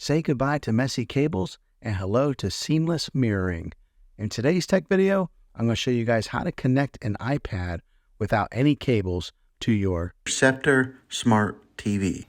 Say goodbye to messy cables and hello to seamless mirroring. In today's tech video, I'm going to show you guys how to connect an iPad without any cables to your Sceptre Smart TV.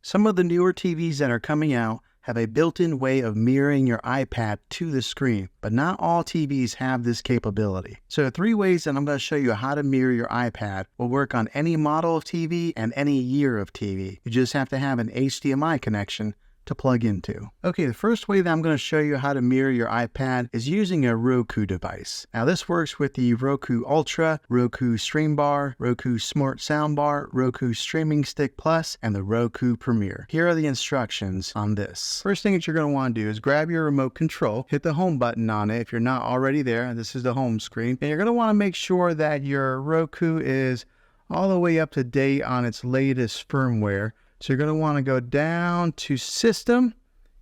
Some of the newer TVs that are coming out have a built-in way of mirroring your iPad to the screen, but not all TVs have this capability. So 3 ways that I'm going to show you how to mirror your iPad will work on any model of TV and any year of TV. You just have to have an HDMI connection to plug into. Okay, the first way that I'm going to show you how to mirror your iPad is using a Roku device. Now this works with the Roku Ultra, Roku Stream Bar, Roku Smart Soundbar, Roku Streaming Stick Plus, and the Roku Premiere. Here are the instructions on this. First thing that you're going to want to do is grab your remote control, hit the home button on it if you're not already there. This is the home screen. And you're going to want to make sure that your Roku is all the way up to date on its latest firmware. So you're going to want to go down to System,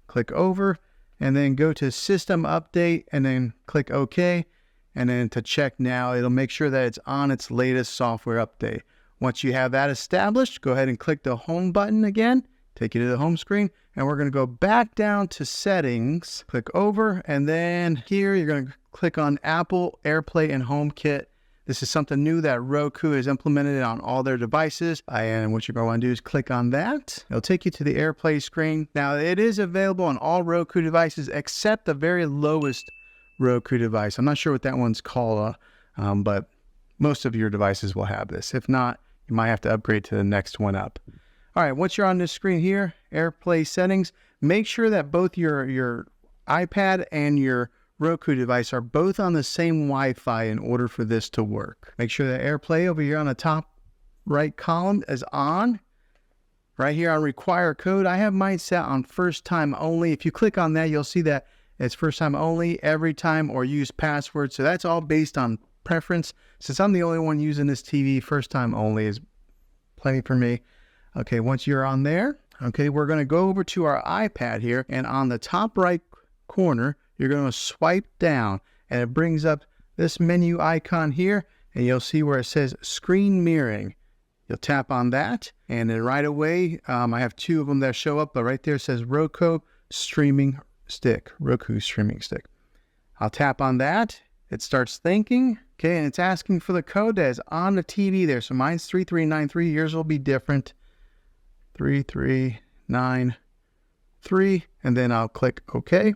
click over, and then go to System Update, and then click OK. And then to check now, it'll make sure that it's on its latest software update. Once you have that established, go ahead and click the Home button again, take you to the home screen, and we're going to go back down to Settings, click over, and then here you're going to click on Apple AirPlay and HomeKit. This is something new that Roku has implemented on all their devices. And what you're going to want to do is click on that. It'll take you to the AirPlay screen. Now, it is available on all Roku devices except the very lowest Roku device. I'm not sure what that one's called, but most of your devices will have this. If not, you might have to upgrade to the next one up. All right, once you're on this screen here, AirPlay settings, make sure that both your iPad and your Roku device are both on the same Wi-Fi in order for this to work. Make sure that AirPlay over here on the top right column is on. Right here on require code, I have mine set on first time only. If you click on that, you'll see that it's first time only, every time, or use password. So that's all based on preference. Since I'm the only one using this TV, first time only is plenty for me. Okay, once you're on there, okay, we're going to go over to our iPad here, and on the top right corner, you're going to swipe down and it brings up this menu icon here, and you'll see where it says screen mirroring. You'll tap on that, and then right away, I have 2 of them that show up, but right there it says Roku Streaming Stick. Roku Streaming Stick. I'll tap on that. It starts thinking, okay, and it's asking for the code that is on the TV there. So mine's 3393. Yours will be different. 3393, and then I'll click OK.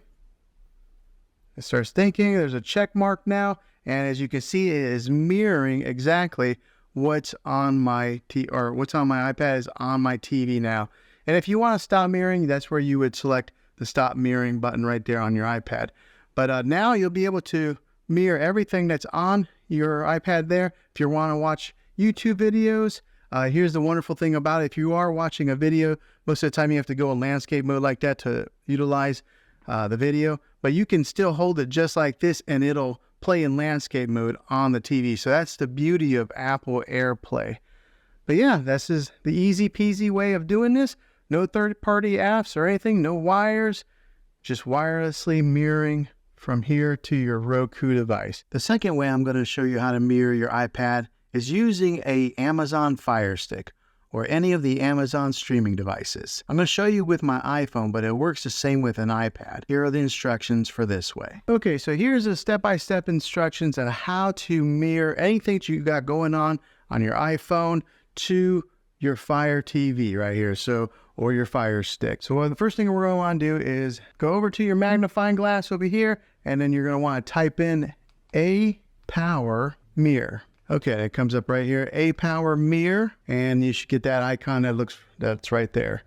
It starts thinking. There's a check mark now, and as you can see, it is mirroring exactly what's on my iPad is on my TV now. And if you want to stop mirroring, that's where you would select the stop mirroring button right there on your iPad. But now you'll be able to mirror everything that's on your iPad there. If you want to watch YouTube videos, here's the wonderful thing about it. If you are watching a video, most of the time you have to go in landscape mode like that to utilize the video, but you can still hold it just like this and it'll play in landscape mode on the TV. So that's the beauty of Apple AirPlay. But yeah, this is the easy peasy way of doing this. No third-party apps or anything, no wires, just wirelessly mirroring from here to your Roku device. The second way I'm going to show you how to mirror your iPad is using a Amazon Fire Stick or any of the Amazon streaming devices. I'm going to show you with my iPhone, but it works the same with an iPad. Here are the instructions for this way. Okay, so here's the step-by-step instructions on how to mirror anything that you got going on your iPhone to your Fire TV right here, or your Fire Stick. So the first thing we're going to want to do is go over to your magnifying glass over here, and then you're going to want to type in A Power Mirror. Okay, it comes up right here, A Power Mirror, and you should get that icon that's right there.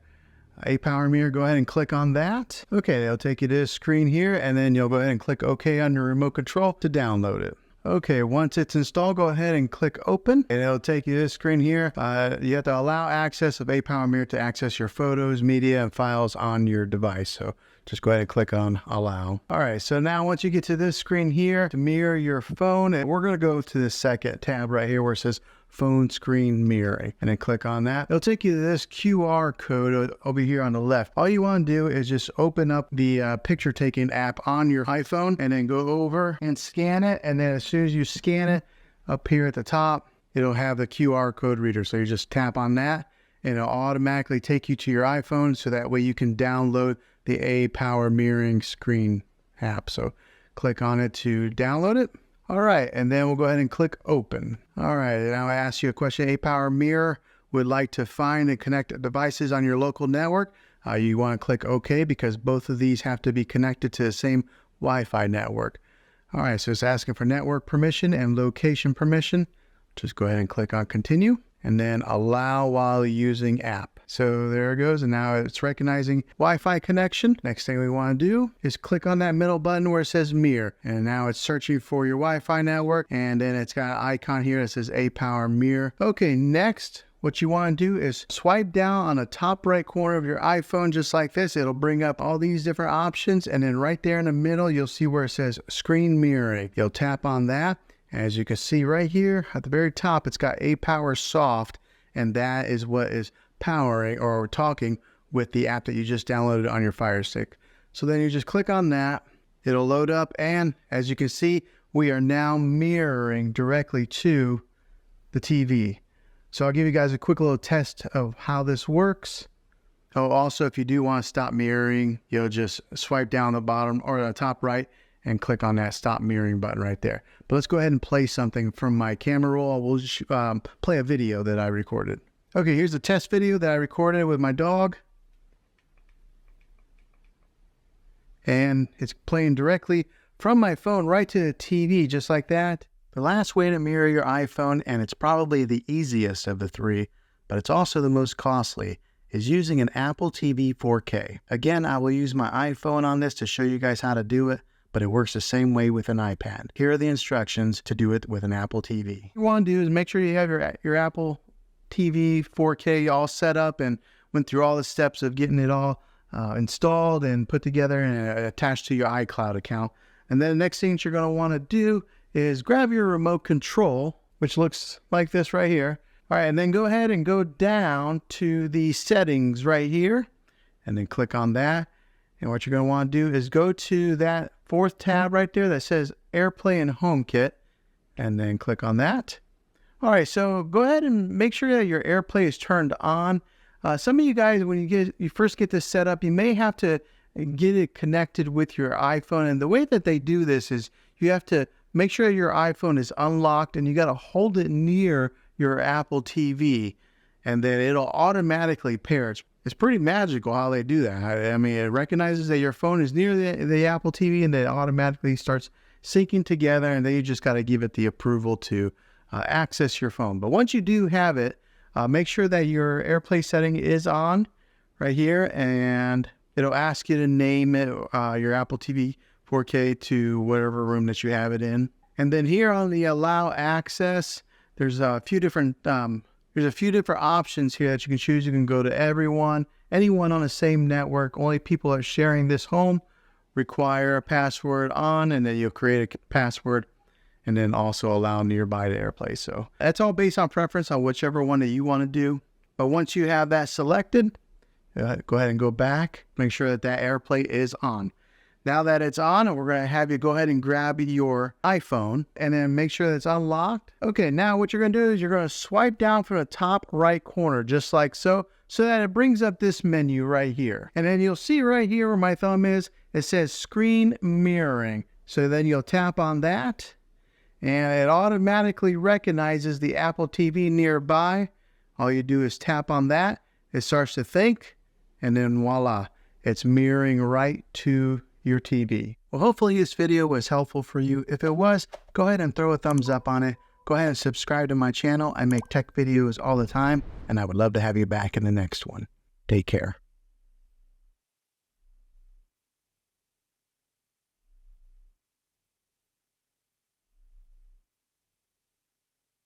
A Power Mirror, go ahead and click on that. Okay, it'll take you to this screen here, and then you'll go ahead and click OK on your remote control to download it. Okay, once it's installed, go ahead and click Open, and it'll take you to this screen here. You have to allow access of A Power Mirror to access your photos, media, and files on your device. So just go ahead and click on Allow. All right, so now once you get to this screen here to mirror your phone, and we're going to go to the second tab right here where it says Phone Screen Mirroring, and then click on that. It'll take you to this QR code over here on the left. All you want to do is just open up the picture taking app on your iPhone, and then go over and scan it, and then as soon as you scan it, up here at the top, it'll have the QR code reader. So you just tap on that and it'll automatically take you to your iPhone, so that way you can download the A-Power mirroring screen app. So click on it to download it. All right, and then we'll go ahead and click open. All right, now I ask you a question. A-Power Mirror would like to find and connect devices on your local network. You want to click OK, because both of these have to be connected to the same Wi-Fi network. All right, so it's asking for network permission and location permission. Just go ahead and click on continue, and then allow while using app. So there it goes, and now it's recognizing Wi-Fi connection. Next thing we want to do is click on that middle button where it says mirror, and now it's searching for your Wi-Fi network, and then it's got an icon here that says A-Power Mirror. Okay, next, what you want to do is swipe down on the top right corner of your iPhone just like this. It'll bring up all these different options, and then right there in the middle, you'll see where it says screen mirroring. You'll tap on that. As you can see right here at the very top, it's got A-Power Soft, and that is what is powering or talking with the app that you just downloaded on your Fire Stick. So then you just click on that, it'll load up, and as you can see, we are now mirroring directly to the TV. So I'll give you guys a quick little test of how this works. Oh, also, if you do want to stop mirroring, you'll just swipe down the bottom or the top right and click on that stop mirroring button right there. But let's go ahead and play something from my camera roll. We'll just play a video that I recorded. Okay, here's the test video that I recorded with my dog. And it's playing directly from my phone right to the TV, just like that. The last way to mirror your iPhone, and it's probably the easiest of the three, but it's also the most costly, is using an Apple TV 4K. Again, I will use my iPhone on this to show you guys how to do it, but it works the same way with an iPad. Here are the instructions to do it with an Apple TV. What you want to do is make sure you have your Apple TV 4K all set up and went through all the steps of getting it all installed and put together and attached to your iCloud account. And then the next thing that you're going to want to do is grab your remote control, which looks like this right here. All right, and then go ahead and go down to the settings right here, and then click on that. And what you're going to want to do is go to that fourth tab right there that says AirPlay and HomeKit, and then click on that. All right, so go ahead and make sure that your AirPlay is turned on. Some of you guys, when you first get this set up, you may have to get it connected with your iPhone. And the way that they do this is you have to make sure your iPhone is unlocked, and you got to hold it near your Apple TV, and then it'll automatically pair. It's pretty magical how they do that. I mean, it recognizes that your phone is near the Apple TV, and then it automatically starts syncing together, and then you just got to give it the approval to access your phone. But once you do have it, make sure that your AirPlay setting is on right here, and it'll ask you to name it your Apple TV 4K to whatever room that you have it in. And then here on the allow access, there's a few different options here that you can choose. You can go to everyone, anyone on the same network, only people that are sharing this home, require a password on, and then you'll create a password, and then also allow nearby to AirPlay. So that's all based on preference on whichever one that you want to do. But once you have that selected, go ahead and go back, make sure that AirPlay is on. Now that it's on, we're going to have you go ahead and grab your iPhone and then make sure that it's unlocked. Okay, now what you're going to do is you're going to swipe down from the top right corner, just like so that it brings up this menu right here. And then you'll see right here where my thumb is, it says screen mirroring. So then you'll tap on that, and it automatically recognizes the Apple TV nearby. All you do is tap on that, it starts to think, and then voila, it's mirroring right to your TV. Well, hopefully this video was helpful for you. If it was, go ahead and throw a thumbs up on it. Go ahead and subscribe to my channel. I make tech videos all the time, and I would love to have you back in the next one. Take care.